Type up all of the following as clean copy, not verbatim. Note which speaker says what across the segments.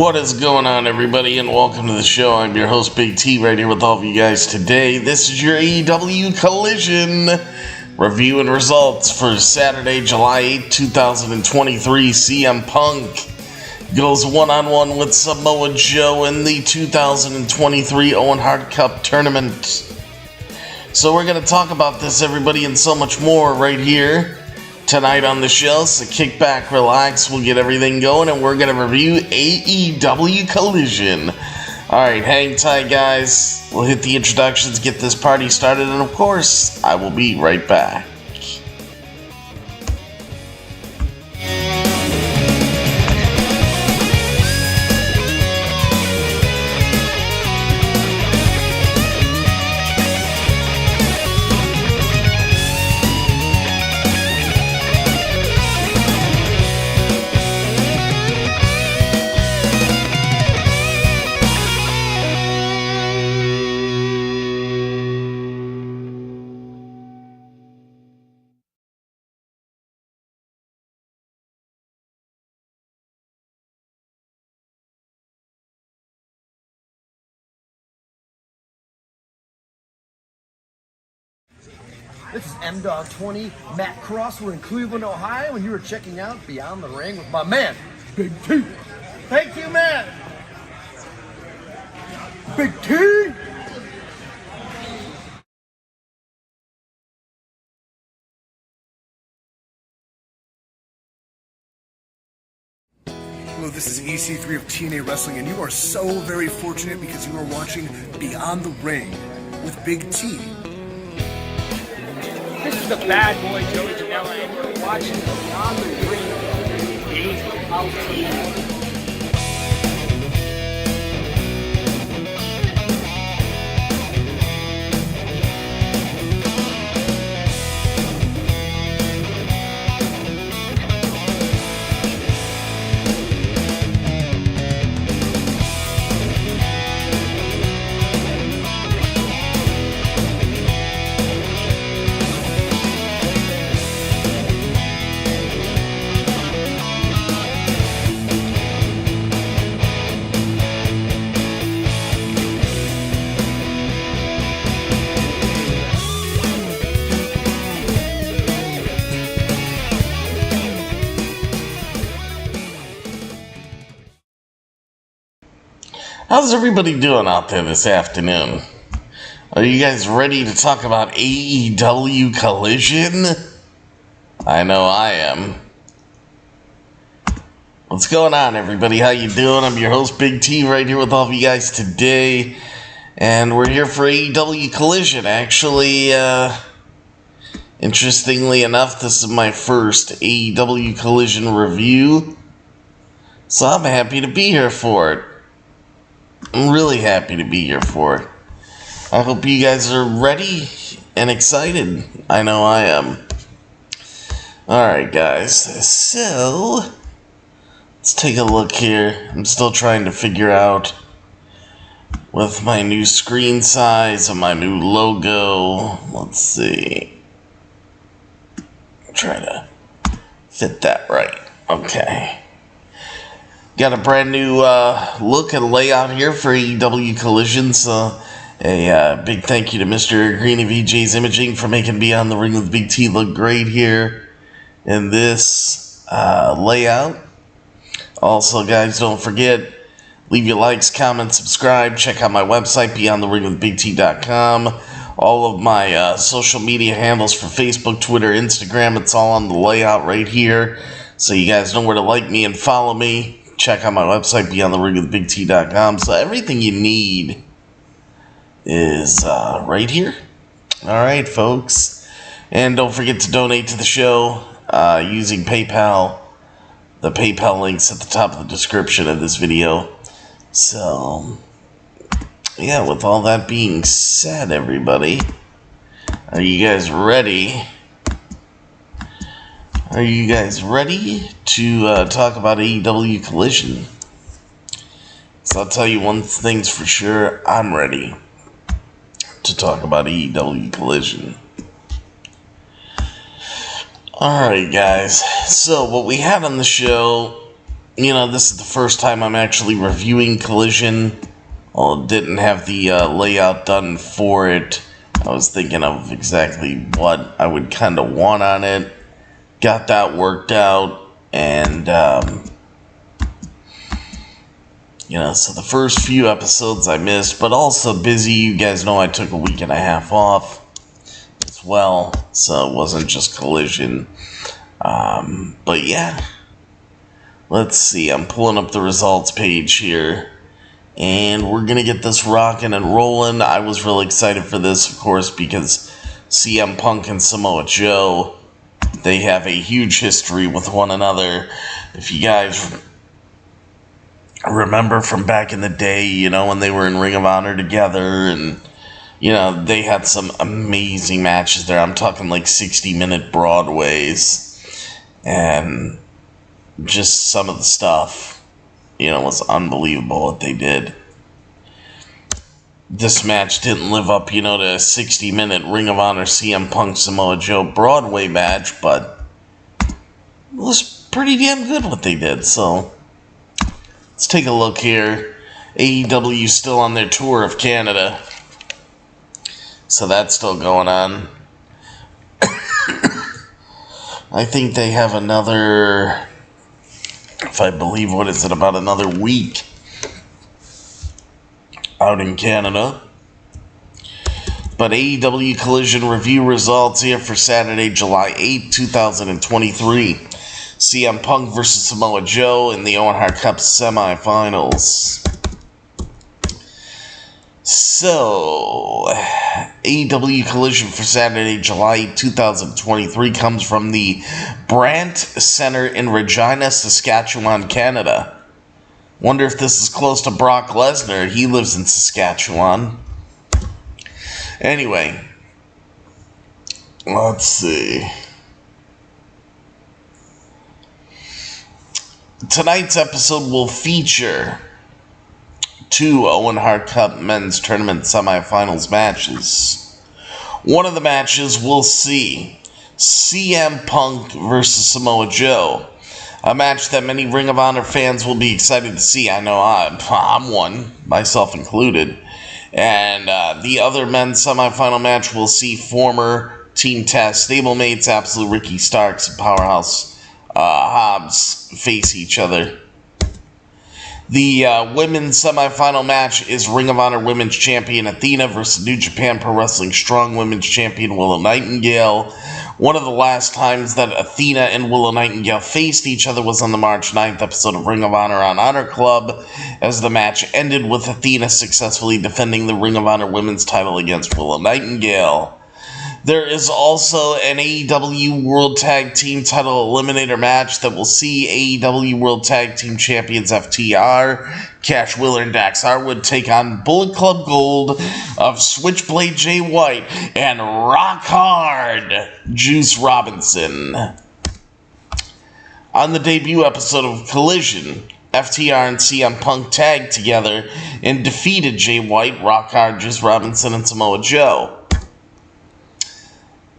Speaker 1: What is going on, everybody, and welcome to the show. I'm your host, Big T, right here with all of you guys today. This is your AEW Collision review and results for Saturday, July 8, 2023. CM Punk goes one-on-one with Samoa Joe in the 2023 Owen Hart Cup tournament. So we're going to talk about this, everybody, and so much more right here tonight on the show. So kick back, relax, we'll get everything going, and we're going to review AEW Collision. Alright, hang tight, guys. We'll hit the introductions, get this party started, and of course, I will be right back.
Speaker 2: This is M-Dog20, Matt Cross. We're in Cleveland, Ohio, and you were checking out Beyond the Ring with my man, Big T. Thank you, man. Big T.
Speaker 3: Hello, this is EC3 of TNA Wrestling, and you are so very fortunate because you are watching Beyond the Ring with Big T.
Speaker 4: This is the bad boy Joey Janela, and you're watching Beyond the Ring.
Speaker 1: How's everybody doing out there this afternoon? Are you guys ready to talk about AEW Collision? I know I am. What's going on, everybody? How you doing? I'm your host, Big T, right here with all of you guys today. And we're here for AEW Collision. Actually, Interestingly enough, this is my first AEW Collision review, so I'm happy to be here for it. I'm really happy to be here for it. I hope you guys are ready and excited. I know I am. Alright guys, so let's take a look here. I'm still trying to figure out with my new screen size and my new logo. Let's see. Try to fit that right. Okay. Got a brand new look and layout here for AEW Collision. So a big thank you to Mr. Green of EJ's Imaging for making Beyond the Ring with Big T look great here in this layout. Also, guys, don't forget, leave your likes, comments, subscribe. Check out my website, beyondtheringwithbigt.com. All of my social media handles for Facebook, Twitter, Instagram, it's all on the layout right here. So you guys know where to like me and follow me. Check out my website, beyondtheringwithbigt.com. So everything you need is right here. Alright, folks. And don't forget to donate to the show using PayPal. The PayPal link's at the top of the description of this video. So yeah, with all that being said, everybody, are you guys ready? Are you guys ready to talk about AEW Collision? So I'll tell you one thing's for sure, I'm ready to talk about AEW Collision. Alright guys, so what we had on the show, you know, this is the first time I'm actually reviewing Collision. Well, didn't have the layout done for it. I was thinking of exactly what I would kind of want on it. Got that worked out. And, you know, so the first few episodes I missed, but also busy. You guys know I took a week and a half off as well. So it wasn't just Collision. But yeah. Let's see. I'm pulling up the results page here. And we're going to get this rocking and rolling. I was really excited for this, of course, because CM Punk and Samoa Joe, they have a huge history with one another. If you guys remember from back in the day, you know, when they were in Ring of Honor together, and, you know, they had some amazing matches there. I'm talking like 60-minute Broadways. And just some of the stuff, you know, was unbelievable what they did. This match didn't live up, you know, to a 60-minute Ring of Honor CM Punk Samoa Joe Broadway match, but it was pretty damn good what they did. So let's take a look here. AEW still on their tour of Canada, so that's still going on. I think they have another, if I believe, what is it, about another week out in Canada. But AEW Collision review results here for Saturday, July 8th, 2023. CM Punk versus Samoa Joe in the Owen Hart Cup semifinals. So, AEW Collision for Saturday, July 8th, 2023 comes from the Brandt Center in Regina, Saskatchewan, Canada. Wonder if this is close to Brock Lesnar. He lives in Saskatchewan. Anyway, let's see. Tonight's episode will feature two Owen Hart Cup men's tournament semifinals matches. One of the matches we'll see CM Punk versus Samoa Joe. A match that many Ring of Honor fans will be excited to see. I know I'm one, myself included. And the other men's semifinal match will see former Team Taz stablemates, Absolute Ricky Starks and Powerhouse Hobbs face each other. The women's semifinal match is Ring of Honor Women's Champion Athena versus New Japan Pro Wrestling Strong Women's Champion Willow Nightingale. One of the last times that Athena and Willow Nightingale faced each other was on the March 9th episode of Ring of Honor on Honor Club, as the match ended with Athena successfully defending the Ring of Honor Women's title against Willow Nightingale. There is also an AEW World Tag Team title eliminator match that will see AEW World Tag Team Champions FTR, Cash Wheeler and Dax Harwood take on Bullet Club Gold of Switchblade Jay White and Rock Hard Juice Robinson. On the debut episode of Collision, FTR and CM Punk tagged together and defeated Jay White, Rock Hard Juice Robinson, and Samoa Joe.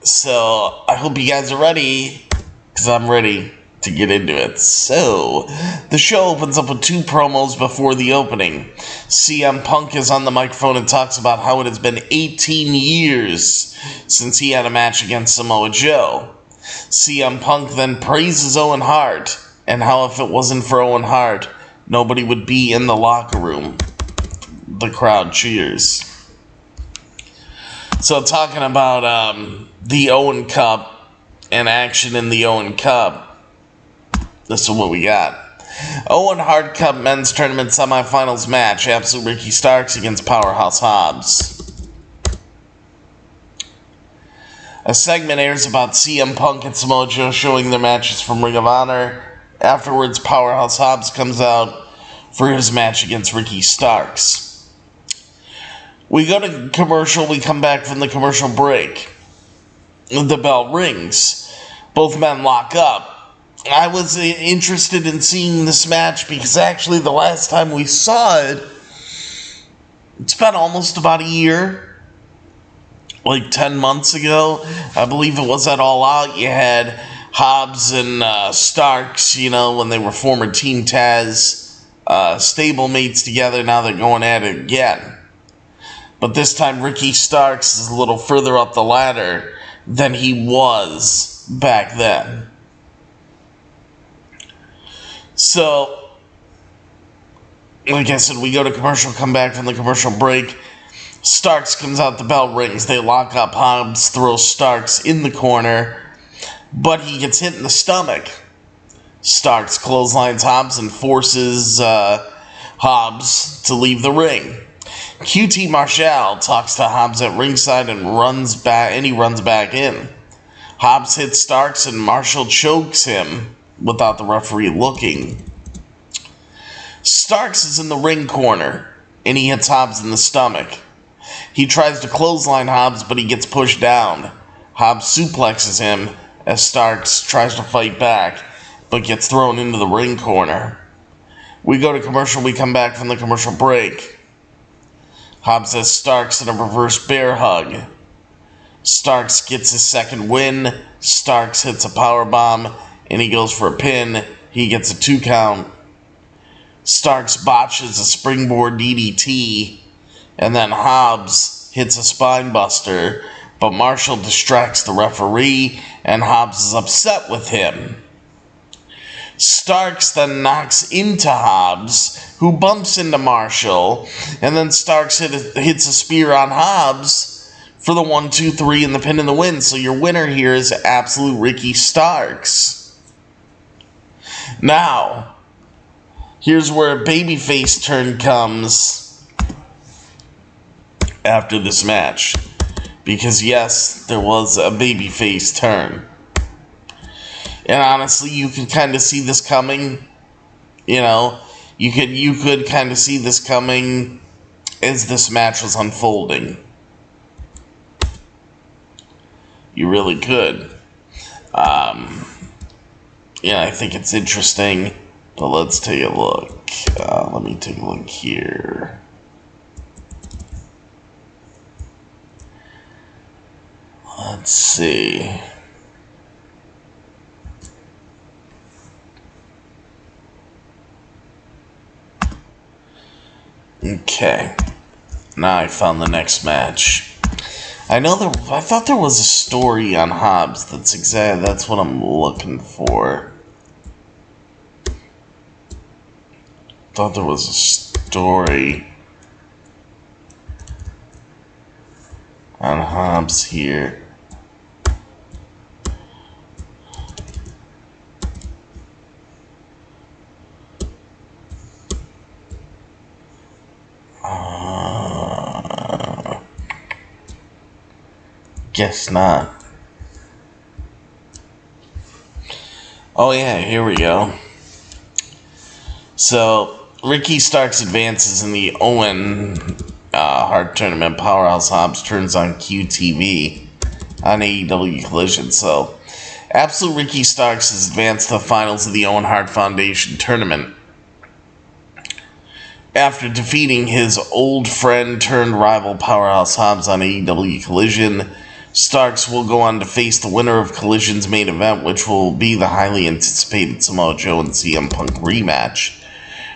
Speaker 1: So, I hope you guys are ready, because I'm ready to get into it. So, the show opens up with 2 promos before the opening. CM Punk is on the microphone and talks about how it has been 18 years since he had a match against Samoa Joe. CM Punk then praises Owen Hart, and how if it wasn't for Owen Hart, nobody would be in the locker room. The crowd cheers. So, talking about the Owen Cup and action in the Owen Cup, this is what we got. Owen Hart Cup Men's Tournament Semifinals match, Absolute Ricky Starks against Powerhouse Hobbs. A segment airs about CM Punk and Samoa Joe showing their matches from Ring of Honor. Afterwards, Powerhouse Hobbs comes out for his match against Ricky Starks. We go to commercial, we come back from the commercial break. The bell rings. Both men lock up. I was interested in seeing this match because actually the last time we saw it, it's been almost about a year. Like 10 months ago. I believe it was at All Out. You had Hobbs and Starks, you know, when they were former Team Taz stablemates together. Now they're going at it again. But this time Ricky Starks is a little further up the ladder than he was back then. So, like I said, we go to commercial, come back from the commercial break. Starks comes out, the bell rings. They lock up. Hobbs throws Starks in the corner, but he gets hit in the stomach. Starks clotheslines Hobbs and forces Hobbs to leave the ring. QT Marshall talks to Hobbs at ringside and he runs back in. Hobbs hits Starks and Marshall chokes him without the referee looking. Starks is in the ring corner and he hits Hobbs in the stomach. He tries to clothesline Hobbs, but he gets pushed down. Hobbs suplexes him as Starks tries to fight back, but gets thrown into the ring corner. We go to commercial, we come back from the commercial break. Hobbs has Starks in a reverse bear hug. Starks gets his second win. Starks hits a powerbomb, and he goes for a pin. He gets a 2 count. Starks botches a springboard DDT, and then Hobbs hits a spine buster, but Marshall distracts the referee, and Hobbs is upset with him. Starks then knocks into Hobbs, who bumps into Marshall, and then Starks hits a spear on Hobbs for the 1, 2, 3 and the pin and the win. So your winner here is Absolute Ricky Starks. Now, here's where a babyface turn comes after this match. Because yes, there was a babyface turn. And honestly, you can kind of see this coming. You know, you could kind of see this coming as this match was unfolding. You really could. Yeah, I think it's interesting. But let's take a look. Let me take a look here. Let's see. Okay. Now I found the next match. I thought there was a story on Hobbs. That's what I'm looking for. Thought there was a story on Hobbs here. Guess not. Oh yeah, here we go. So, Ricky Starks advances in the Owen Hart Tournament. Powerhouse Hobbs turns on QTV on AEW Collision. So, Absolute Ricky Starks has advanced to the finals of the Owen Hart Foundation Tournament. After defeating his old friend turned rival Powerhouse Hobbs on AEW Collision, Starks will go on to face the winner of Collision's main event, which will be the highly anticipated Samoa Joe and CM Punk rematch.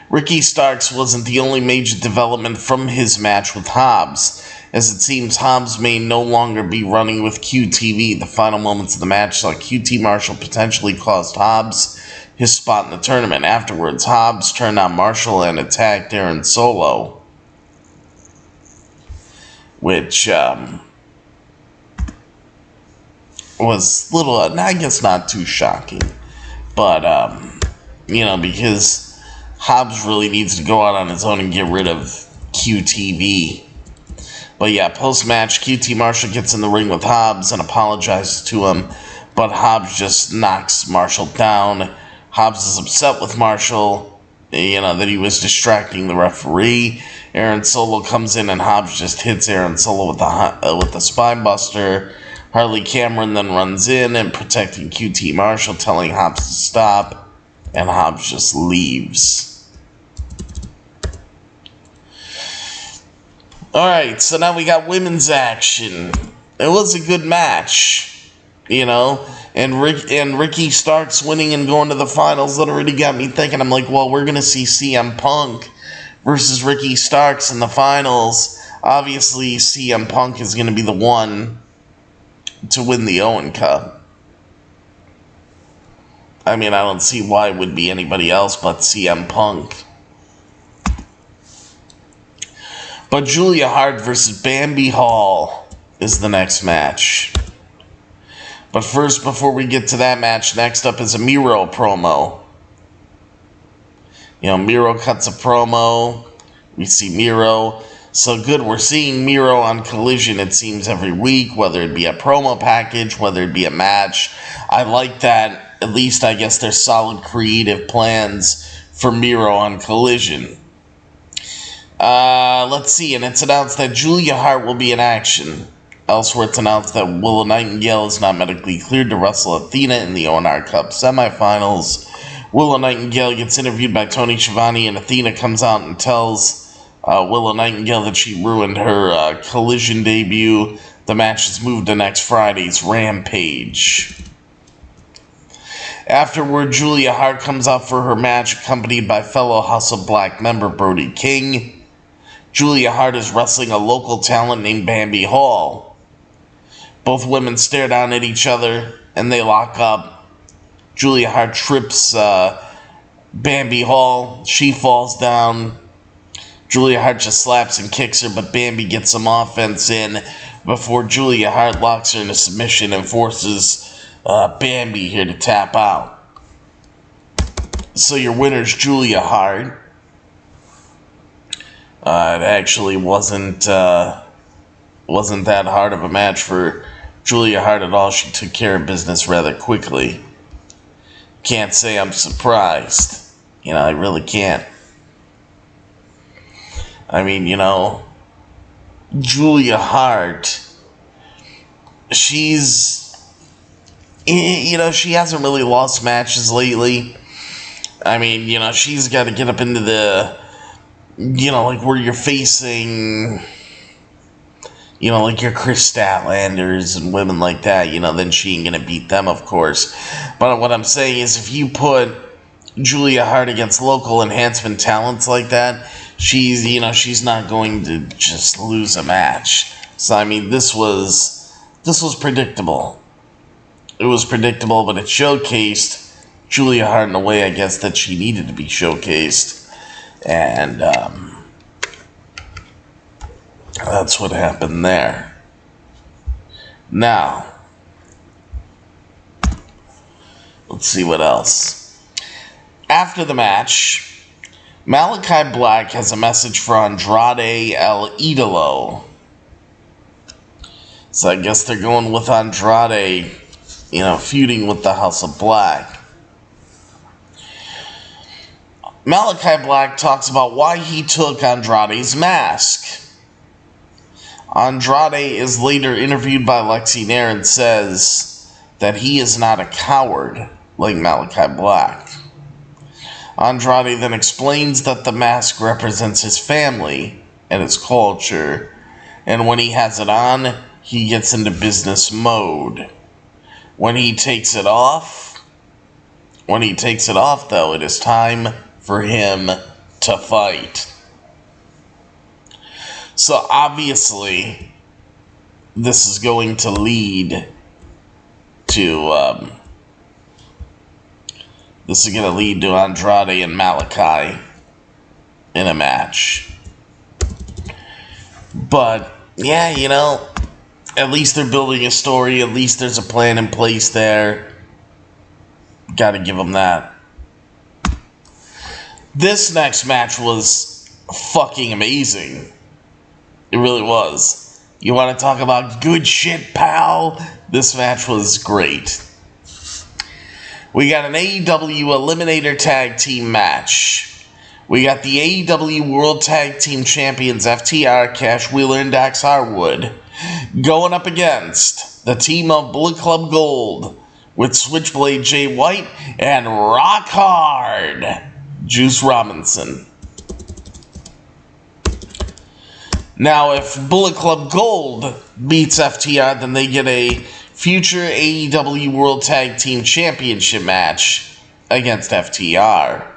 Speaker 1: Ricky Starks wasn't the only major development from his match with Hobbs, as it seems Hobbs may no longer be running with QTV. The final moments of the match saw QT Marshall potentially cost Hobbs his spot in the tournament. Afterwards, Hobbs turned on Marshall and attacked Aaron Solo, which was little, I guess not too shocking, but because Hobbs really needs to go out on his own and get rid of QTV. But yeah, post-match, QT Marshall gets in the ring with Hobbs and apologizes to him, but Hobbs just knocks Marshall down. Hobbs is upset with Marshall, that he was distracting the referee. Aaron Solo comes in and Hobbs just hits Aaron Solo with the spine buster. Harley Cameron then runs in and protecting QT Marshall, telling Hobbs to stop, and Hobbs just leaves. Alright, so now we got women's action. It was a good match, and Ricky Starks winning and going to the finals. That already got me thinking. I'm like, well, we're going to see CM Punk versus Ricky Starks in the finals. Obviously, CM Punk is going to be the one to win the Owen Cup. I mean, I don't see why it would be anybody else but CM Punk. But Julia Hart versus Bambi Hall is the next match. But first, before we get to that match, next up is a Miro promo. Miro cuts a promo. We see Miro. So good, we're seeing Miro on Collision, it seems, every week, whether it be a promo package, whether it be a match. I like that. At least, I guess, there's solid creative plans for Miro on Collision. Let's see, and it's announced that Julia Hart will be in action. Elsewhere, it's announced that Willow Nightingale is not medically cleared to wrestle Athena in the Owen Hart Cup semifinals. Willow Nightingale gets interviewed by Tony Schiavone, and Athena comes out and tells Willow Nightingale that she ruined her Collision debut. The match is moved to next Friday's Rampage. Afterward, Julia Hart comes out for her match, accompanied by fellow House of Black member Brody King. Julia Hart is wrestling a local talent named Bambi Hall. Both women stare down at each other, and they lock up. Julia Hart trips Bambi Hall. She falls down. Julia Hart just slaps and kicks her, but Bambi gets some offense in before Julia Hart locks her into submission and forces Bambi here to tap out. So your winner's Julia Hart. It actually wasn't that hard of a match for Julia Hart at all. She took care of business rather quickly. Can't say I'm surprised. I really can't. I mean, Julia Hart, she hasn't really lost matches lately. I mean, she's got to get up into the, like where you're facing, like your Chris Statlanders and women like that, then she ain't going to beat them, of course. But what I'm saying is if you put Julia Hart against local enhancement talents like that, she's not going to just lose a match. So, I mean, this was predictable. It was predictable, but it showcased Julia Hart in a way, I guess, that she needed to be showcased. And, that's what happened there. Now, let's see what else. After the match, Malachi Black has a message for Andrade El Idolo. So I guess they're going with Andrade, feuding with the House of Black. Malachi Black talks about why he took Andrade's mask. Andrade is later interviewed by Lexi Nair and says that he is not a coward like Malachi Black. Andrade then explains that the mask represents his family and his culture, and when he has it on, he gets into business mode. When he takes it off, though, it is time for him to fight. So obviously, this is going to lead to Andrade and Malachi in a match. But yeah, at least they're building a story. At least there's a plan in place there. Gotta give them that. This next match was fucking amazing. It really was. You want to talk about good shit, pal? This match was great. We got an AEW Eliminator Tag Team match. We got the AEW World Tag Team Champions FTR, Cash Wheeler and Dax Harwood, going up against the team of Bullet Club Gold with Switchblade Jay White and Rock Hard Juice Robinson. Now, if Bullet Club Gold beats FTR, then they get a future AEW World Tag Team Championship match against FTR.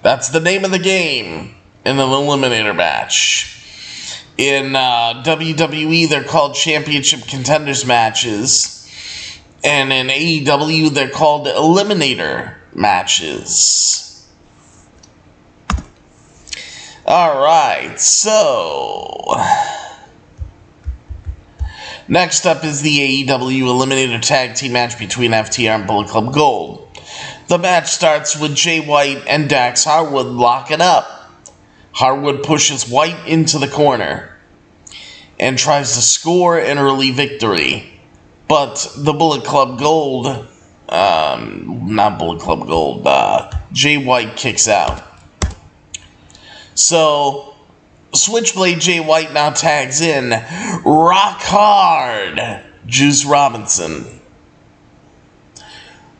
Speaker 1: That's the name of the game in an eliminator match. In WWE, they're called Championship Contenders matches, and in AEW, they're called Eliminator matches. Alright, so next up is the AEW Eliminator Tag Team match between FTR and Bullet Club Gold. The match starts with Jay White and Dax Harwood locking up. Harwood pushes White into the corner and tries to score an early victory. But the Bullet Club Gold, Jay White kicks out. So, Switchblade Jay White now tags in Rock Hard Juice Robinson,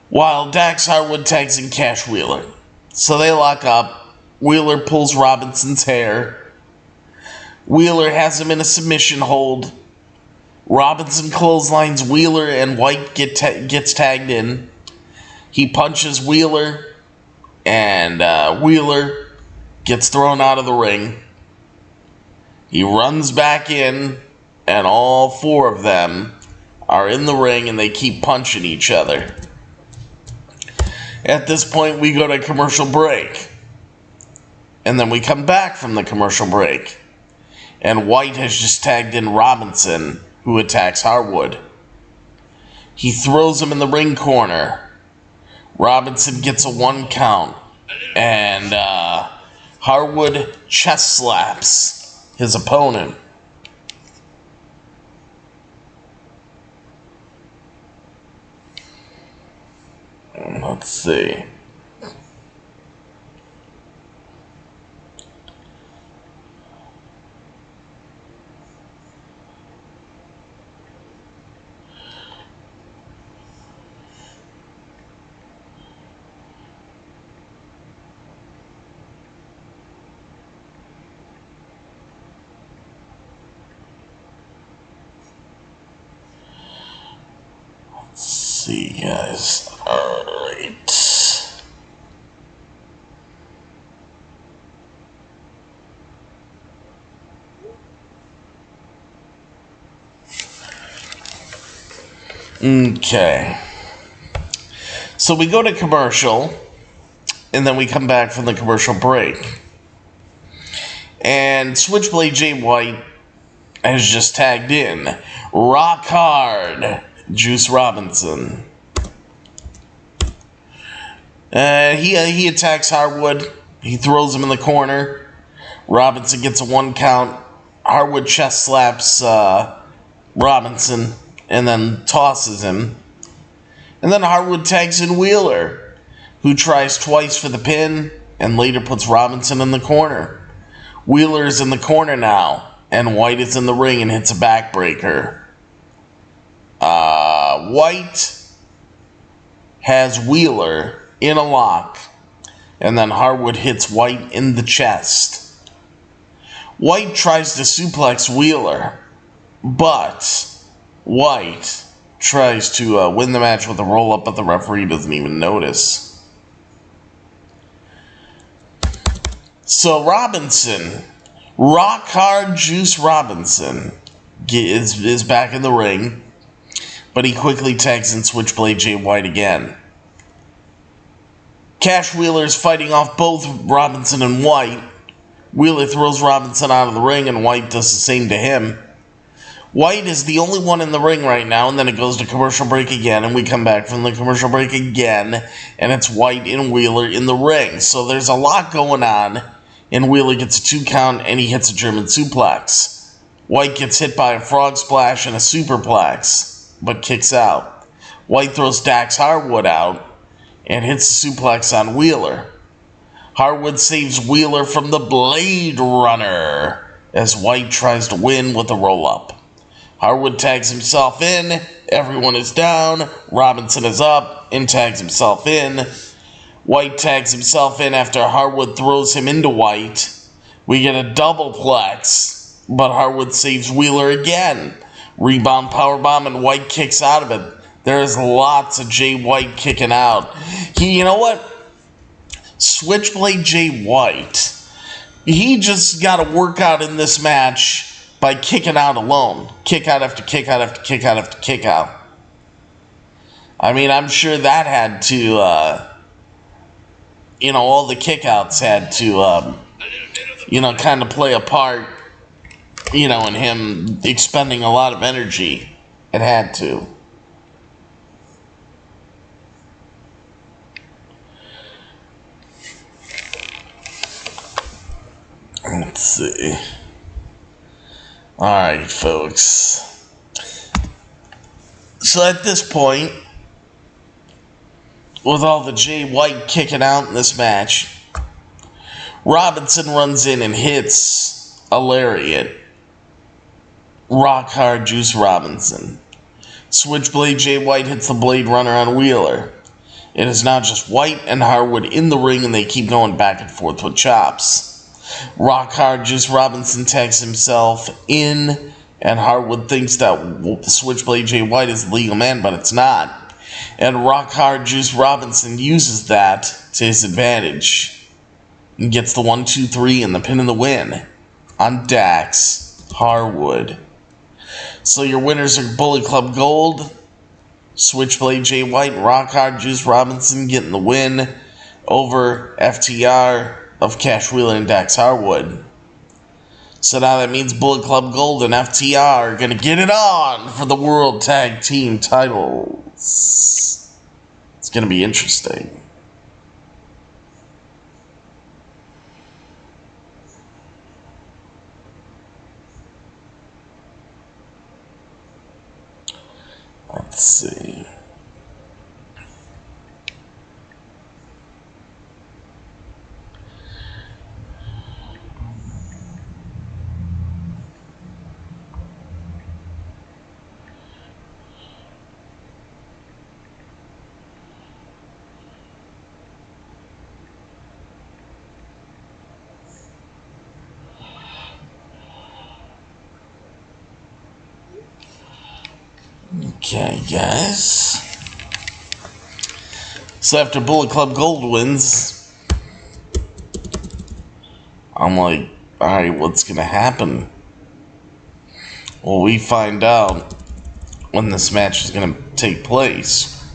Speaker 1: while Dax Harwood tags in Cash Wheeler. So they lock up. Wheeler pulls Robinson's hair. Wheeler has him in a submission hold. Robinson clotheslines Wheeler and White gets tagged in. He punches Wheeler, and Wheeler gets thrown out of the ring. He runs back in, and all four of them are in the ring, and they keep punching each other. At this point, we go to commercial break. And then we come back from the commercial break. And White has just tagged in Robinson, who attacks Harwood. He throws him in the ring corner. Robinson gets a 1 count. And Harwood chest slaps his opponent. Let's see. See, guys. Alright. Okay. So we go to commercial, and then we come back from the commercial break. And Switchblade Jay White has just tagged in Rock Hard Juice Robinson. He attacks Harwood. He throws him in the corner. Robinson gets a 1 count. Harwood chest slaps Robinson and then tosses him. And then Harwood tags in Wheeler, who tries twice for the pin and later puts Robinson in the corner. Wheeler is in the corner now, and White is in the ring and hits a backbreaker. White has Wheeler in a lock, and then Harwood hits White in the chest. White tries to suplex Wheeler, but White tries to win the match with a roll-up, but the referee doesn't even notice. So Robinson, Rock Hard Juice Robinson, is back in the ring, but he quickly tags in Switchblade Jay White again. Cash Wheeler is fighting off both Robinson and White. Wheeler throws Robinson out of the ring, and White does the same to him. White is the only one in the ring right now, and then it goes to commercial break again, and we come back from the commercial break again, and it's White and Wheeler in the ring. So there's a lot going on, and Wheeler gets a 2 count, and he hits a German suplex. White gets hit by a frog splash and a superplex, but kicks out. White throws Dax Harwood out, and hits a suplex on Wheeler. Harwood saves Wheeler from the Blade Runner, as White tries to win with a roll-up. Harwood tags himself in, everyone is down, Robinson is up, and tags himself in. White tags himself in after Harwood throws him into White. We get a double plex, but Harwood saves Wheeler again. Rebound powerbomb, and White kicks out of it. There is lots of Jay White kicking out. You know what? Switchblade Jay White, he just got to work out in this match by kicking out alone. Kick out after kick out after kick out after kick out. I mean, I'm sure that had to, all the kickouts had to, kind of play a part, in him expending a lot of energy. It had to. Let's see. Alright, folks. So at this point, with all the Jay White kicking out in this match, Robinson runs in and hits a lariat. Rock Hard Juice Robinson. Switchblade Jay White hits the Blade Runner on Wheeler. It is now just White and Harwood in the ring, and they keep going back and forth with chops. Rock Hard Juice Robinson tags himself in, and Harwood thinks that Switchblade Jay White is the legal man, but it's not. And Rock Hard Juice Robinson uses that to his advantage and gets the 1-2-3 and the pin and the win on Dax Harwood. So your winners are Bullet Club Gold, Switchblade Jay White, Rock Hard Juice Robinson getting the win over FTR of Cash Wheeler and Dax Harwood. So now that means Bullet Club Gold and FTR are going to get it on for the World Tag Team titles. It's going to be interesting. Let's see. Okay, guys. So after Bullet Club Gold wins, I'm like, alright, what's gonna happen? Well, we find out when this match is gonna take place.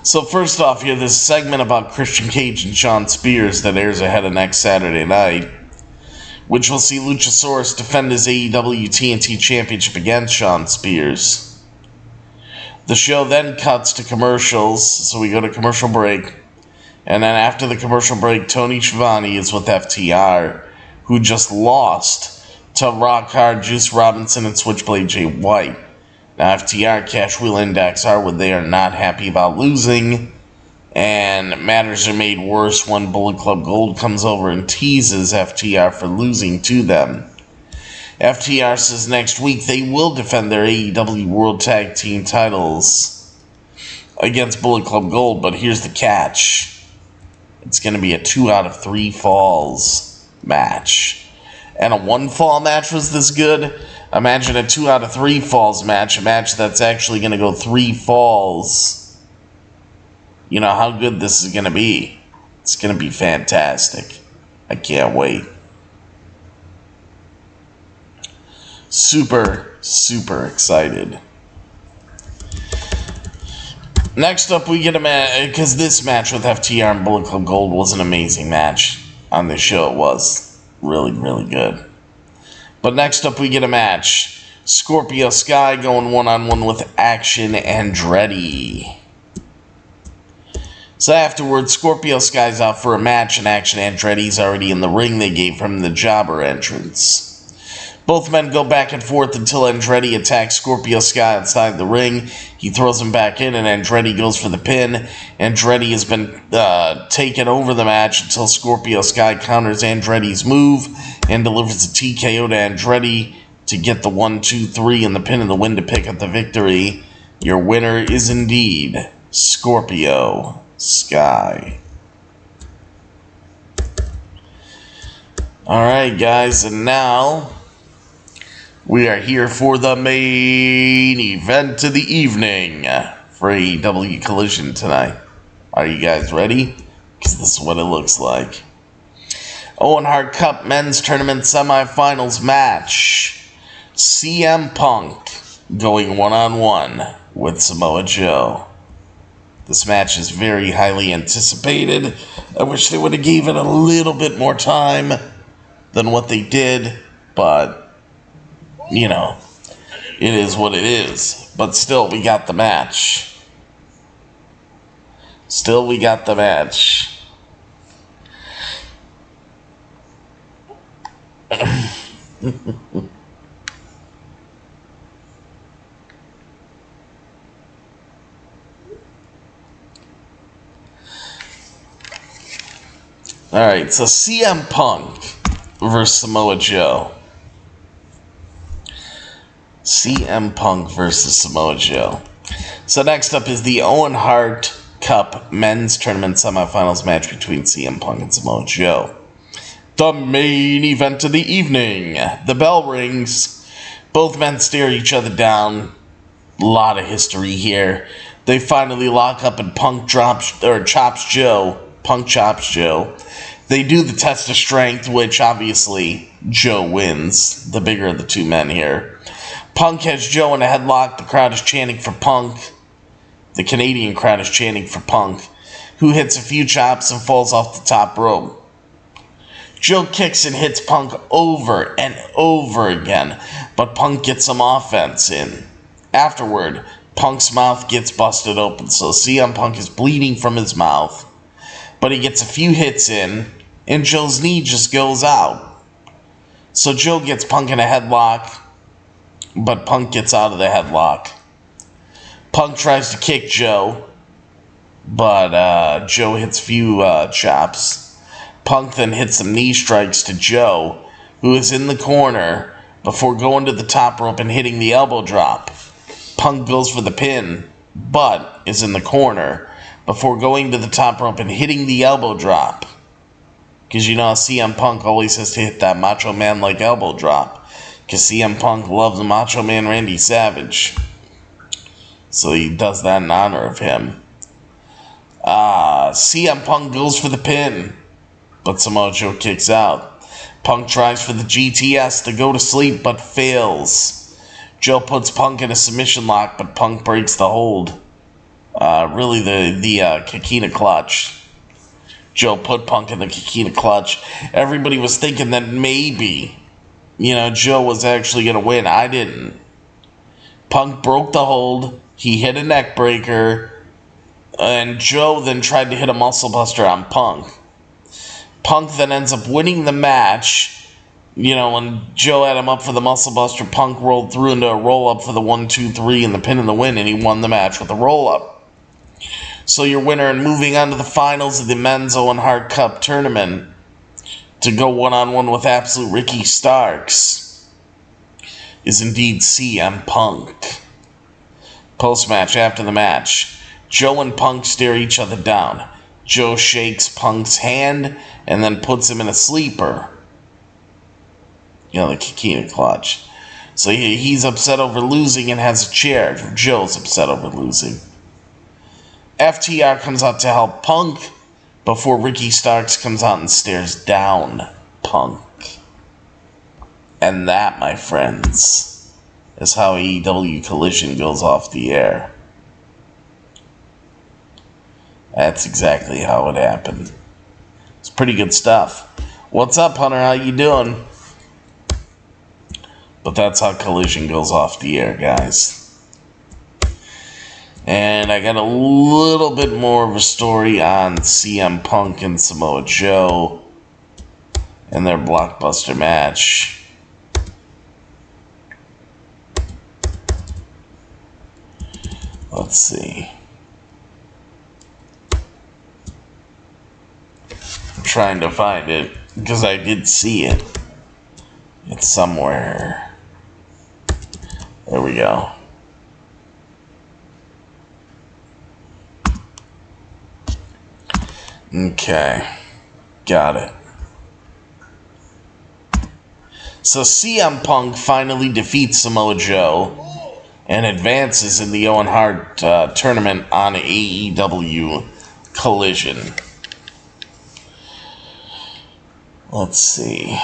Speaker 1: So first off, you have this segment about Christian Cage and Shawn Spears that airs ahead of next Saturday night, which will see Luchasaurus defend his AEW TNT Championship against Shawn Spears. The show then cuts to commercials, so we go to commercial break. And then after the commercial break, Tony Schiavone is with FTR, who just lost to Rock Hard, Juice Robinson, and Switchblade Jay White. Now, FTR, Cash Wheel, and Dax are they are not happy about losing, and matters are made worse when Bullet Club Gold comes over and teases FTR for losing to them. FTR says next week they will defend their AEW World Tag Team titles against Bullet Club Gold, but here's the catch. It's going to be a 2 out of 3 falls match. And a 1 fall match was this good? Imagine a 2 out of 3 falls match, a match that's actually going to go 3 falls. You know how good this is going to be. It's going to be fantastic. I can't wait. Super, super excited. Next up, we get a match, because this match with FTR and Bullet Club Gold was an amazing match on this show. It was really, really good. But next up, we get a match. Scorpio Sky going one-on-one with Action Andretti. So afterwards, Scorpio Sky's out for a match, and Action Andretti's already in the ring. They gave him the jobber entrance. Both men go back and forth until Andretti attacks Scorpio Sky outside the ring. He throws him back in, and Andretti goes for the pin. Andretti has been taken over the match until Scorpio Sky counters Andretti's move and delivers a TKO to Andretti to get the 1-2-3 and the pin in the win to pick up the victory. Your winner is indeed Scorpio Sky. Alright, guys, and now we are here for the main event of the evening for AEW Collision tonight. Are you guys ready? Because this is what it looks like. Owen Hart Cup Men's Tournament Semifinals match. CM Punk going one-on-one with Samoa Joe. This match is very highly anticipated. I wish they would have gave it a little bit more time than what they did, but you know, it is what it is. But still, we got the match. Still, we got the match. Alright, so CM Punk versus Samoa Joe. CM Punk versus Samoa Joe. So next up is the Owen Hart Cup Men's Tournament Semifinals match between CM Punk and Samoa Joe. The main event of the evening. The bell rings. Both men stare each other down. A lot of history here. They finally lock up and Punk chops Joe. Punk chops Joe. They do the test of strength, which obviously Joe wins. The bigger of the two men here. Punk has Joe in a headlock. The crowd is chanting for Punk. The Canadian crowd is chanting for Punk, who hits a few chops and falls off the top rope. Joe kicks and hits Punk over and over again, but Punk gets some offense in. Afterward, Punk's mouth gets busted open, so CM Punk is bleeding from his mouth, but he gets a few hits in, and Joe's knee just goes out. So Joe gets Punk in a headlock, but Punk gets out of the headlock. Punk tries to kick Joe, but Joe hits a few chops. Punk then hits some knee strikes to Joe, who is in the corner, before going to the top rope and hitting the elbow drop. Punk goes for the pin, but is in the corner, before going to the top rope and hitting the elbow drop. Because you know CM Punk always has to hit that Macho Man-like elbow drop. Because CM Punk loves the Macho Man Randy Savage. So he does that in honor of him. CM Punk goes for the pin, but Samoa Joe kicks out. Punk tries for the GTS to go to sleep, but fails. Joe puts Punk in a submission lock, but Punk breaks the hold. Really the Kikina clutch. Joe put Punk in the Kikina clutch. Everybody was thinking that maybe, Joe was actually going to win. I didn't. Punk broke the hold. He hit a neck breaker. And Joe then tried to hit a muscle buster on Punk. Punk then ends up winning the match when Joe had him up for the Muscle Buster, Punk rolled through into a roll-up for the 1-2-3 and the pin and the win, and he won the match with a roll-up. So your winner and moving on to the finals of the Men's Owen Hart Cup tournament to go one-on-one with Absolute Ricky Starks is indeed CM Punk. Post-match, after the match, Joe and Punk stare each other down. Joe shakes Punk's hand and then puts him in a sleeper. The Kikina clutch. So he's upset over losing and has a chair. Joe's upset over losing. FTR comes out to help Punk before Ricky Starks comes out and stares down Punk. And that, my friends, is how AEW Collision goes off the air. That's exactly how it happened. It's pretty good stuff. What's up, Hunter? How you doing? But that's how Collision goes off the air, guys. And I got a little bit more of a story on CM Punk and Samoa Joe and their blockbuster match. Let's see. I'm trying to find it because I did see it. It's somewhere. There we go. Okay. Got it. So CM Punk finally defeats Samoa Joe and advances in the Owen Hart tournament on AEW Collision. Let's see.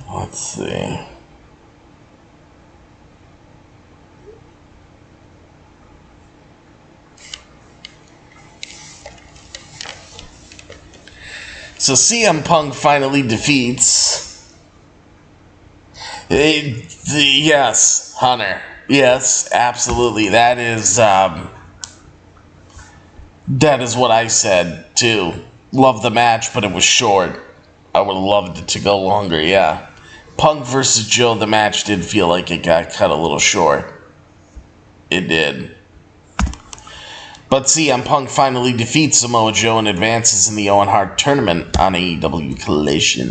Speaker 1: Let's see. So CM Punk finally defeats. Yes, Hunter. Yes, absolutely. That is what I said too. Love the match, but it was short. I would have loved it to go longer. Yeah. Punk versus Joe, the match did feel like it got cut a little short. It did. But CM Punk finally defeats Samoa Joe and advances in the Owen Hart tournament on AEW Collision.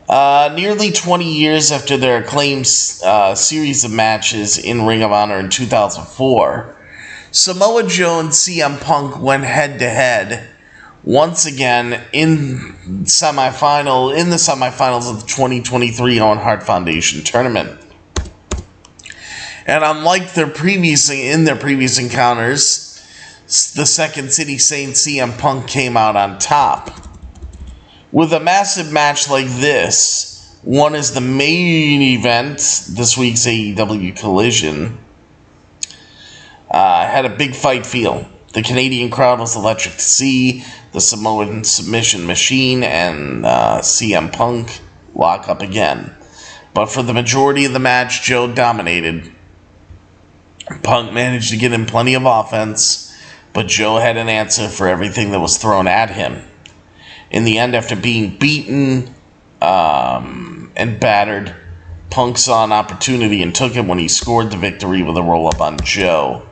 Speaker 1: Nearly 20 years after their acclaimed series of matches in Ring of Honor in 2004, Samoa Joe and CM Punk went head-to-head once again in the semifinals of the 2023 Owen Hart Foundation tournament. And unlike their previous encounters, the Second City Saint CM Punk came out on top. With a massive match like this, one is the main event, this week's AEW Collision, had a big fight feel. The Canadian crowd was electric to see. The Samoan submission machine and CM Punk lock up again. But for the majority of the match, Joe dominated. Punk managed to get in plenty of offense, but Joe had an answer for everything that was thrown at him. In the end, after being beaten and battered, Punk saw an opportunity and took it when he scored the victory with a roll-up on Joe.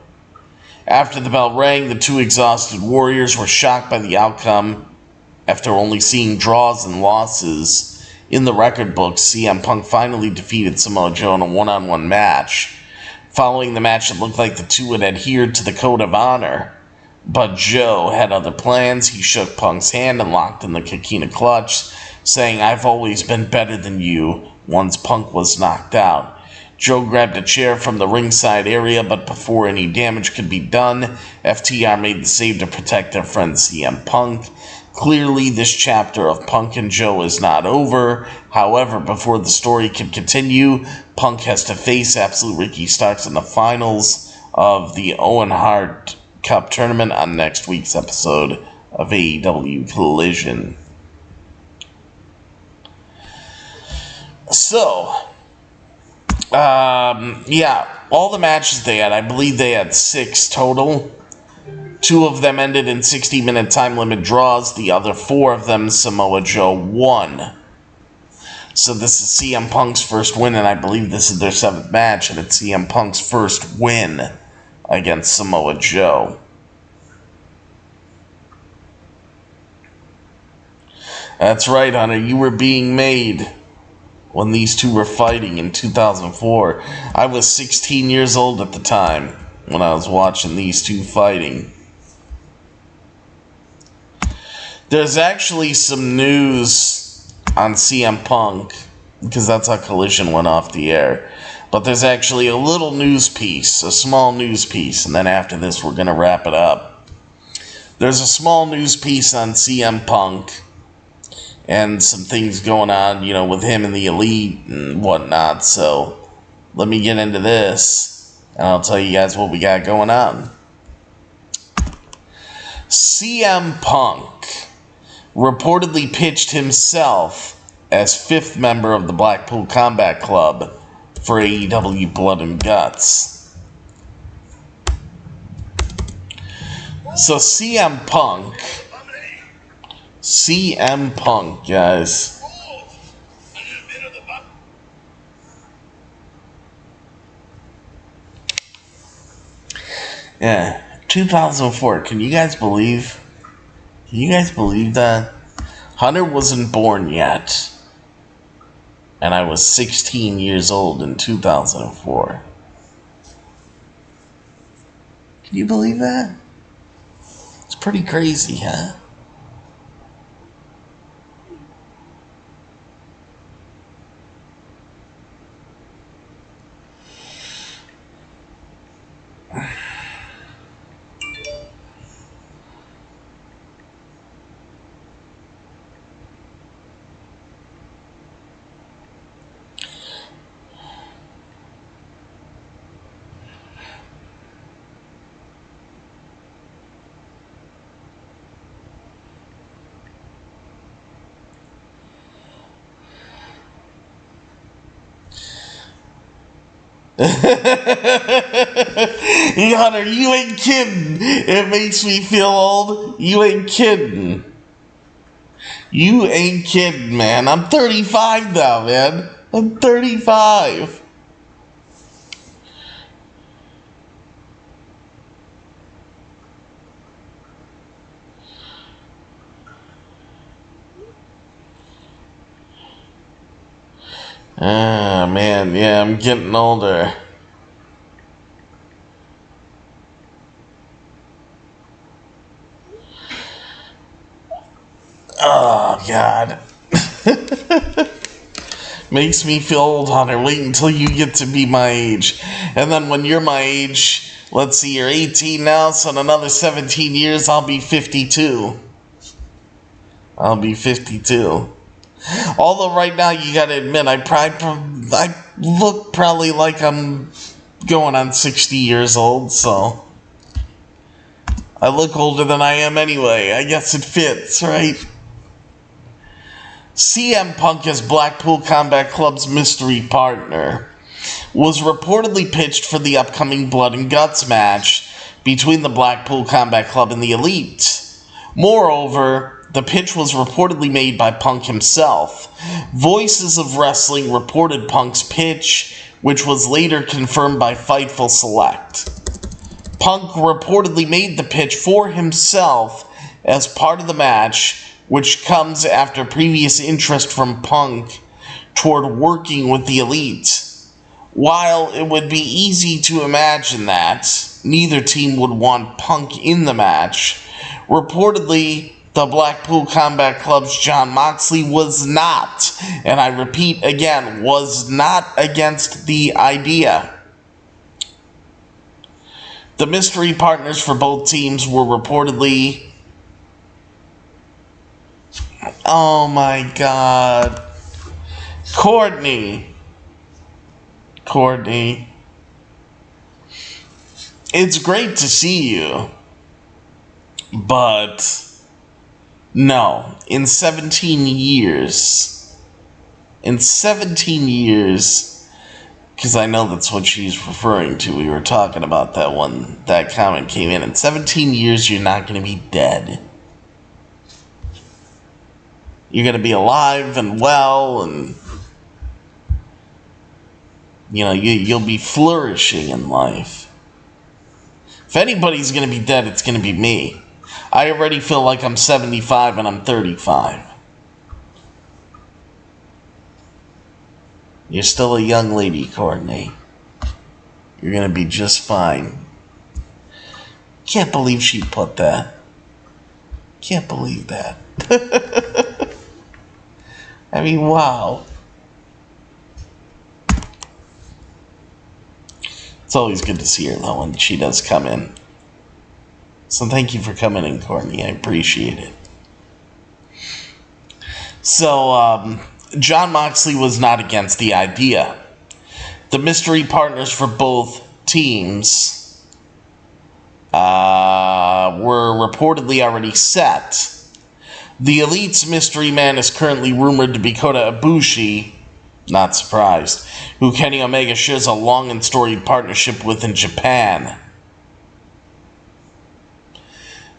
Speaker 1: After the bell rang, the two exhausted warriors were shocked by the outcome. After only seeing draws and losses in the record books, CM Punk finally defeated Samoa Joe in a one-on-one match. Following the match, it looked like the two had adhered to the code of honor. But Joe had other plans. He shook Punk's hand and locked in the Kikina clutch saying, "I've always been better than you," once Punk was knocked out. Joe grabbed a chair from the ringside area, but before any damage could be done, FTR made the save to protect their friend CM Punk. Clearly, this chapter of Punk and Joe is not over. However, before the story can continue, Punk has to face Absolute Ricky Starks in the finals of the Owen Hart Cup tournament on next week's episode of AEW Collision. So, all the matches they had, I believe they had 6 total. 2 of them ended in 60-minute time limit draws. The other 4 of them, Samoa Joe won. So this is CM Punk's first win, and I believe this is their 7th match, and it's CM Punk's first win against Samoa Joe. That's right, Hunter. You were being made when these two were fighting in 2004. I was 16 years old at the time when I was watching these two fighting. There's actually some news on CM Punk, because that's how Collision went off the air. But there's actually a little news piece, a small news piece, and then after this we're going to wrap it up. There's a small news piece on CM Punk and some things going on, with him and the Elite and whatnot. So let me get into this, and I'll tell you guys what we got going on. CM Punk reportedly pitched himself as 5th member of the Blackpool Combat Club for AEW Blood and Guts. So CM Punk, guys. Yeah, 2004. Can you guys believe that? Hunter wasn't born yet, and I was 16 years old in 2004. Can you believe that? It's pretty crazy, huh? Hunter, you ain't kidding. It makes me feel old. You ain't kidding. You ain't kidding, man. I'm 35 now, man. I'm 35. Ah, man, yeah, I'm getting older. Oh, God. Makes me feel old, Hunter. Wait until you get to be my age. And then when you're my age, let's see, you're 18 now, so in another 17 years, I'll be 52. I'll be 52. Although right now, you gotta admit, I look probably like I'm going on 60 years old, so I look older than I am anyway. I guess it fits, right? CM Punk as Blackpool Combat Club's mystery partner was reportedly pitched for the upcoming Blood and Guts match between the Blackpool Combat Club and the Elite. Moreover, the pitch was reportedly made by Punk himself. Voices of Wrestling reported Punk's pitch, which was later confirmed by Fightful Select. Punk reportedly made the pitch for himself as part of the match, which comes after previous interest from Punk toward working with the Elite. While it would be easy to imagine that neither team would want Punk in the match, reportedly the Blackpool Combat Club's Jon Moxley was not, and I repeat again, was not against the idea. The mystery partners for both teams were reportedly... Oh my God. Courtney. It's great to see you. But... no. In 17 years... because I know that's what she's referring to. We were talking about that one. That comment came in. In 17 years, you're not going to be dead. You're going to be alive and well, and you'll be flourishing in life. If anybody's going to be dead, it's going to be me. I already feel like I'm 75 and I'm 35. You're still a young lady, Courtney. You're going to be just fine. Can't believe she put that. Can't believe that. I mean, wow. It's always good to see her, though, when she does come in. So thank you for coming in, Courtney. I appreciate it. So, Jon Moxley was not against the idea. The mystery partners for both teams were reportedly already set. The Elite's mystery man is currently rumored to be Kota Ibushi, not surprised, who Kenny Omega shares a long and storied partnership with in Japan.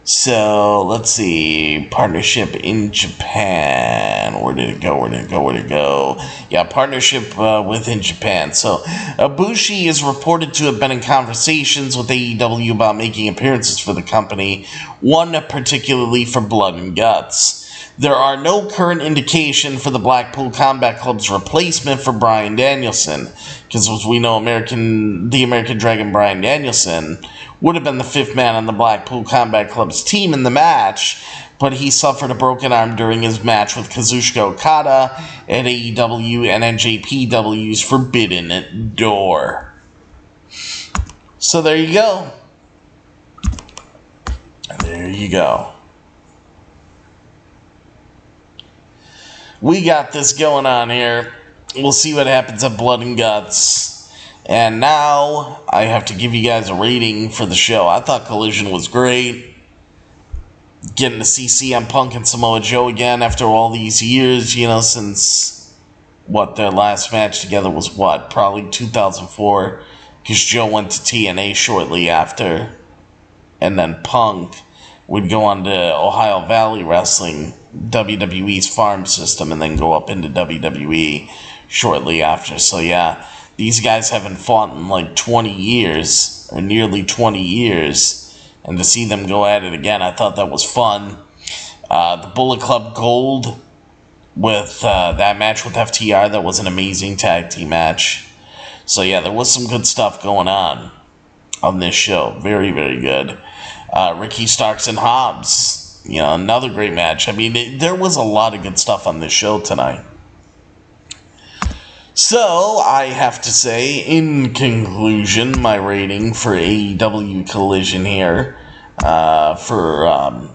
Speaker 1: So, let's see, partnership in Japan. Where did it go? Yeah, partnership within Japan. So, Ibushi is reported to have been in conversations with AEW about making appearances for the company, one particularly for Blood and Guts. There are no current indication for the Blackpool Combat Club's replacement for Bryan Danielson, because as we know, the American Dragon Bryan Danielson would have been the fifth man on the Blackpool Combat Club's team in the match, but he suffered a broken arm during his match with Kazuchika Okada at AEW and NJPW's Forbidden Door. So there you go. There you go. We got this going on here. We'll see what happens at Blood and Guts. And now I have to give you guys a rating for the show. I thought Collision was great. Getting to see CM Punk and Samoa Joe again after all these years, since their last match together was probably 2004, because Joe went to TNA shortly after, and then Punk would go on to Ohio Valley Wrestling, WWE's farm system, and then go up into WWE shortly after. So yeah, these guys haven't fought in like 20 years, or nearly 20 years, and to see them go at it again, I thought that was fun. The Bullet Club Gold with that match with FTR, that was an amazing tag team match. So yeah, there was some good stuff going on this show. Very, very good. Ricky Starks and Hobbs, another great match. I mean, there was a lot of good stuff on this show tonight. So, I have to say, in conclusion, my rating for AEW Collision here for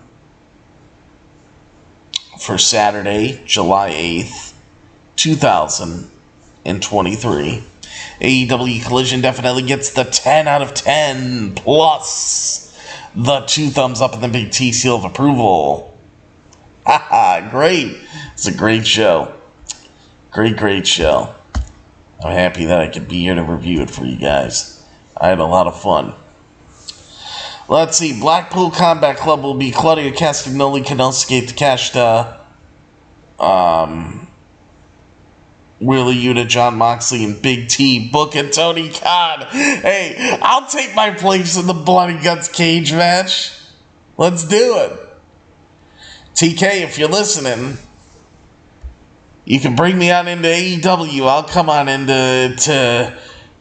Speaker 1: Saturday, July 8th, 2023. AEW Collision definitely gets the 10 out of 10 plus the 2 thumbs up and the big T seal of approval. Haha, great. It's a great show. Great show. I'm happy that I could be here to review it for you guys. I had a lot of fun. Let's see. Blackpool Combat Club will be Claudio Castagnoli, Kenosuke Takeshita, Wheeler Yuta, Jon Moxley, and Big T, Book and Tony Khan. Hey, I'll take my place in the Blood and Guts cage match. Let's do it. TK, if you're listening, you can bring me on into AEW. I'll come on in to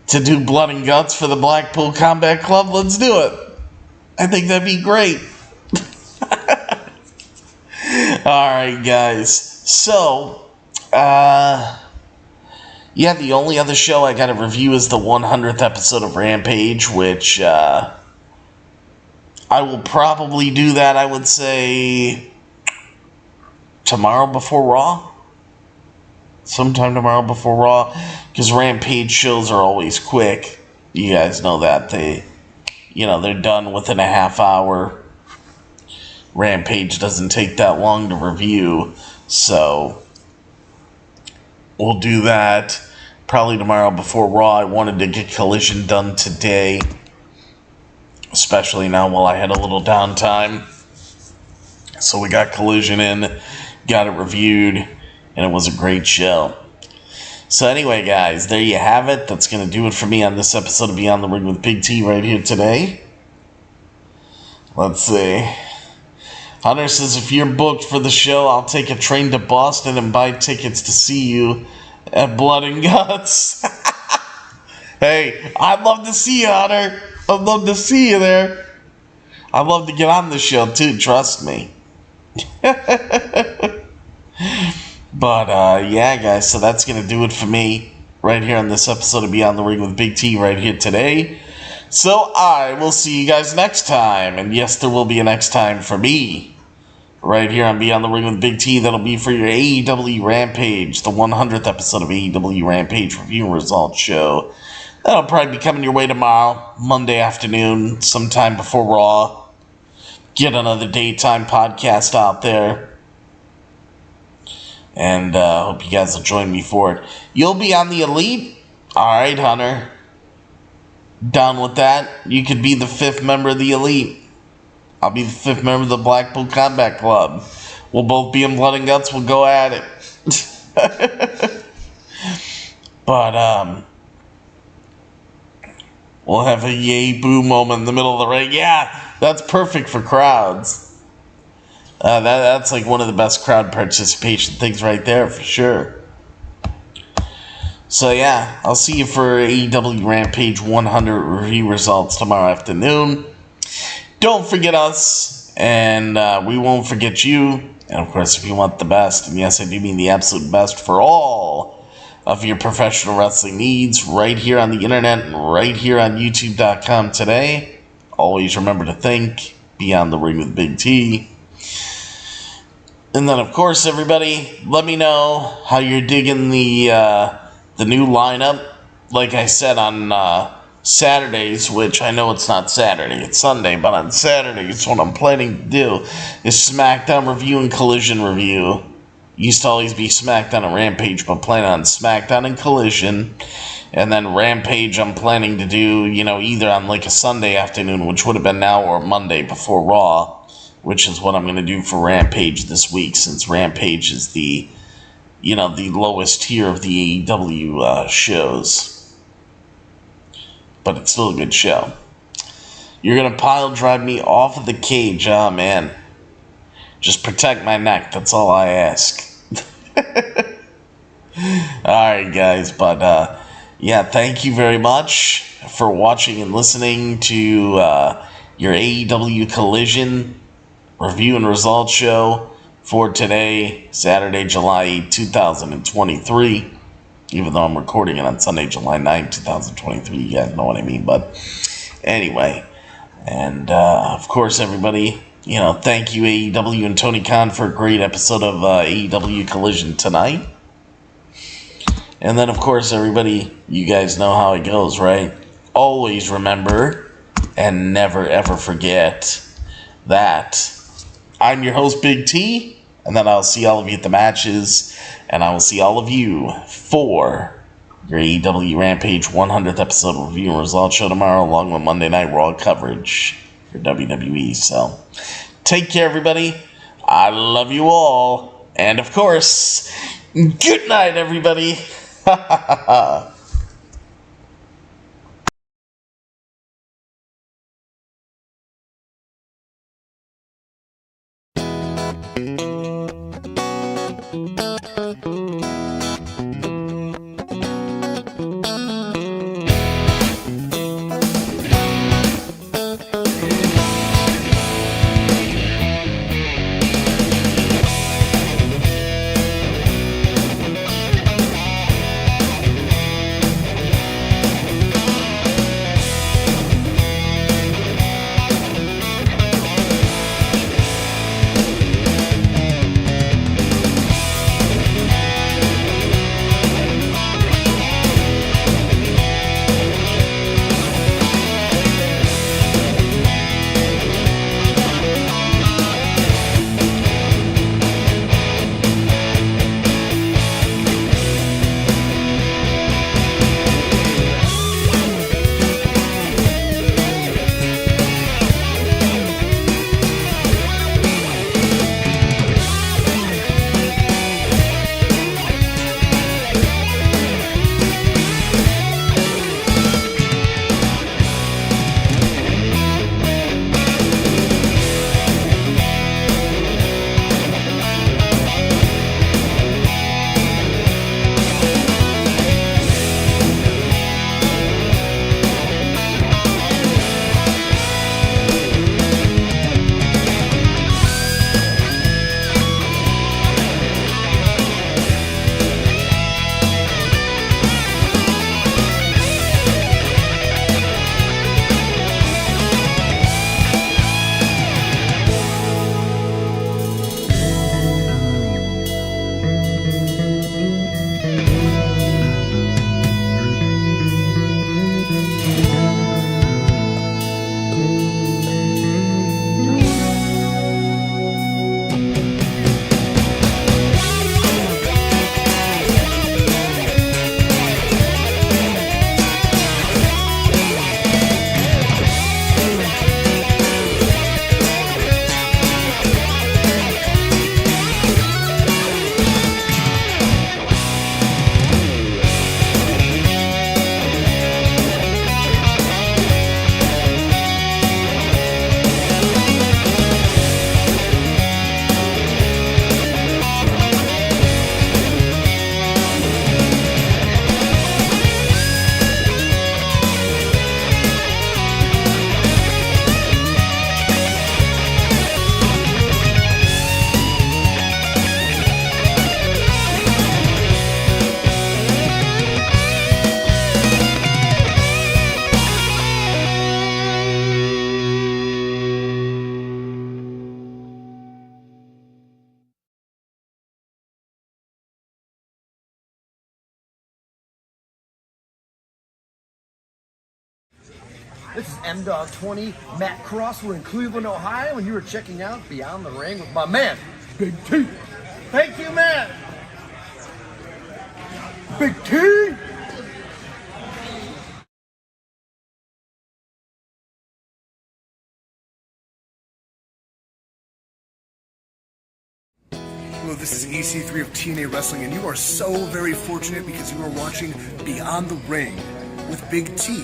Speaker 1: do Blood and Guts for the Blackpool Combat Club. Let's do it. I think that'd be great. Alright, guys. So, yeah, the only other show I gotta review is the 100th episode of Rampage, which, I will probably do that, I would say, tomorrow before Raw? Sometime tomorrow before Raw, because Rampage shows are always quick. You guys know that. They're done within a half hour. Rampage doesn't take that long to review, so we'll do that probably tomorrow before Raw. I wanted to get Collision done today, especially now while I had a little downtime. So we got Collision in, got it reviewed, and it was a great show. So anyway, guys, there you have it. That's going to do it for me on this episode of Beyond the Ring with Big T right here today. Let's see. Hunter says, if you're booked for the show, I'll take a train to Boston and buy tickets to see you at Blood and Guts. Hey, I'd love to see you, Hunter. I'd love to see you there. I'd love to get on the show, too. Trust me. But, yeah, guys, so that's going to do it for me right here on this episode of Beyond the Ring with Big T right here today. So I will see you guys next time. And yes, there will be a next time for me right here on Beyond the Ring with Big T. That'll be for your AEW Rampage, the 100th episode of AEW Rampage Review and Results Show. That'll probably be coming your way tomorrow, Monday afternoon, sometime before Raw. Get another daytime podcast out there. And hope you guys will join me for it. You'll be on the Elite? Alright, Hunter. Down with that. You could be the 5th member of the Elite. I'll be the 5th member of the Blackpool Combat Club. We'll both be in Blood and Guts. We'll go at it. But, we'll have a yay boo moment in the middle of the ring. Yeah, that's perfect for crowds. That's like one of the best crowd participation things right there, for sure. So yeah, I'll see you for AEW Rampage 100 review results tomorrow afternoon. Don't forget us, and we won't forget you. And of course, if you want the best, and yes, I do mean the absolute best for all of your professional wrestling needs, right here on the internet and right here on YouTube.com today. Always remember to think Beyond the Ring with Big T. And then, of course, everybody, let me know how you're digging the new lineup. Like I said, on Saturdays, which I know it's not Saturday, it's Sunday, but on Saturdays, what I'm planning to do is SmackDown review and Collision review. Used to always be SmackDown and Rampage, but planning on SmackDown and Collision. And then Rampage I'm planning to do, either on like a Sunday afternoon, which would have been now, or Monday before Raw, which is what I'm going to do for Rampage this week, since Rampage is the lowest tier of the AEW shows. But it's still a good show. You're going to pile drive me off of the cage. Oh, man. Just protect my neck. That's all I ask. Alright, guys. But, yeah, thank you very much for watching and listening to your AEW Collision review and results show for today, Saturday, July 8, 2023. Even though I'm recording it on Sunday, July 9, 2023. You guys know what I mean. But anyway, and of course, everybody, thank you, AEW and Tony Khan, for a great episode of AEW Collision tonight. And then, of course, everybody, you guys know how it goes, right? Always remember and never, ever forget that I'm your host, Big T. And then I'll see all of you at the matches. And I will see all of you for your AEW Rampage 100th episode review and results show tomorrow, along with Monday Night Raw coverage for WWE. So, take care, everybody. I love you all. And, of course, good night, everybody. Ha ha ha ha.
Speaker 2: This is M-Dog 20, Matt Cross. We're in Cleveland, Ohio, and you were checking out Beyond the Ring with my man, Big T. Thank you, man. Big T.
Speaker 3: Hello, this is EC3 of TNA Wrestling, and you are so very fortunate because you are watching Beyond the Ring with Big T.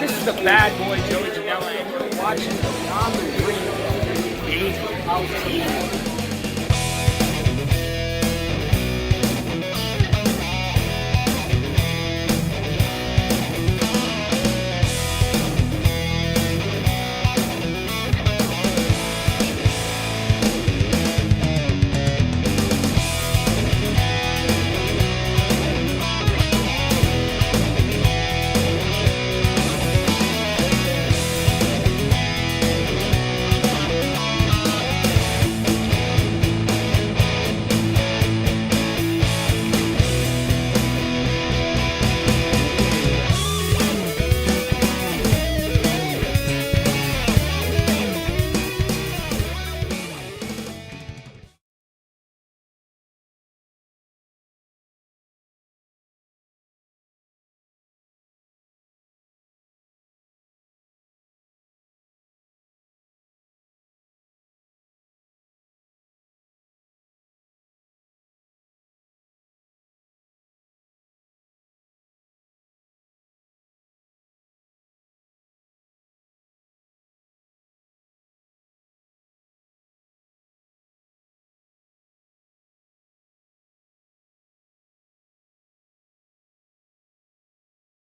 Speaker 4: This is the bad boy Joey Janela, and you're watching Beyond the Ring with Big T.